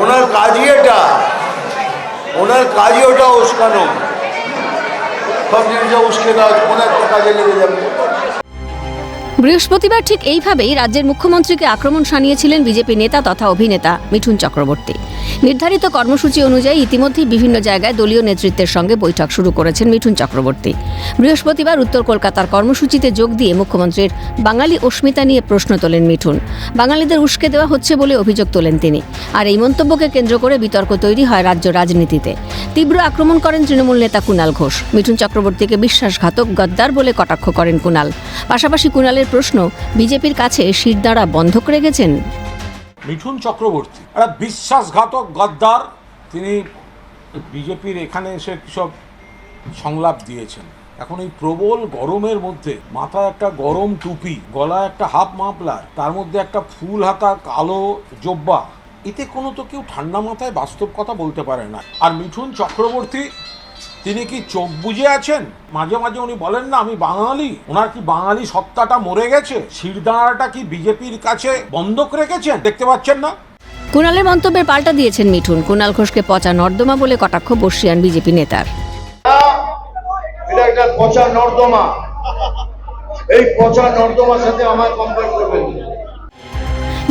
ওনার কাজই এটা, ওনার কাজই ওটা উস্কানো, সব জিনিসটা উস্কে দেওয়া, ওনার তো কাজে লেগে যাবে। বৃহস্পতিবার ঠিক এইভাবেই রাজ্যের মুখ্যমন্ত্রীকে আক্রমণ শানিয়েছিলেন বিজেপি নেতা তথা অভিনেতা মিঠুন চক্রবর্তী। নির্ধারিত কর্মসূচি অনুযায়ী ইতিমধ্যেই বিভিন্ন জায়গায় দলীয় নেতৃত্বের সঙ্গে বৈঠক শুরু করেছেন মিঠুন চক্রবর্তী। বৃহস্পতিবার উত্তর কলকাতার কর্মসূচিতে যোগ দিয়ে মুখ্যমন্ত্রীর বাঙালি অস্মিতা নিয়ে প্রশ্ন তোলেন মিঠুন। বাঙালিদের উস্কে দেওয়া হচ্ছে বলে অভিযোগ তোলেন তিনি। আর এই মন্তব্যকে কেন্দ্র করে বিতর্ক তৈরি হয় রাজ্য রাজনীতিতে। তীব্র আক্রমণ করেন তৃণমূল নেতা কুণাল ঘোষ। মিঠুন চক্রবর্তীকে বিশ্বাসঘাতক, গদ্দার বলে কটাক্ষ করেন কুণাল। পাশাপাশি কুণালের প্রশ্ন, বিজেপির কাছে শিরদাঁড়া বন্ধক রেখেছেন। মিঠুন চক্রবর্তী একটা বিশ্বাসঘাতক গদ্দার, তিনি বিজেপির এখানে এসে সব সংলাপ দিয়েছেন। এখন এই প্রবল গরমের মধ্যে মাথায় একটা গরম টুপি, গলায় একটা হাফ মাফলার, তার মধ্যে একটা ফুল হাতা কালো জব্বা, এতে কোনো তো কেউ ঠান্ডা মাথায় বাস্তব কথা বলতে পারে না। আর মিঠুন চক্রবর্তী তিনি কি চোখ বুজে আছেন? মাঝে মাঝে উনি বলেন না আমি বাঙালি, ওনার কি বাঙালি সত্তাটা মরে গেছে? শিরদাঁড়াটা কি বিজেপির কাছে বন্ধক রেখেছেন? দেখতে পাচ্ছেন না? কুণালের মন্তব্যের পাল্টা দিয়েছেন মিঠুন। কুণাল ঘোষকে পচা নর্দমা বলে কটাক্ষ বর্ষিয়ান বিজেপি নেতার। এটা একটা পচা নর্দমা, এই পচা নর্দমার সাথে আমার কম্পেয়ার করবেন।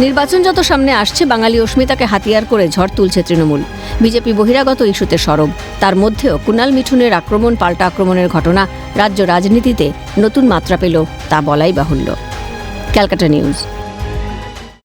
নির্বাচন যত সামনে আসছে, বাঙালি অস্মিতাকে হাতিয়ার করে ঝড় তুলছে তৃণমূল। বিজেপি বহিরাগত ইস্যুতে সরব। তার মধ্যেও কুণাল মিঠুনের আক্রমণ পাল্টা আক্রমণের ঘটনা রাজ্য রাজনীতিতে নতুন মাত্রা পেল, তা বলাই বাহুল্য। ক্যালকাটা নিউজ।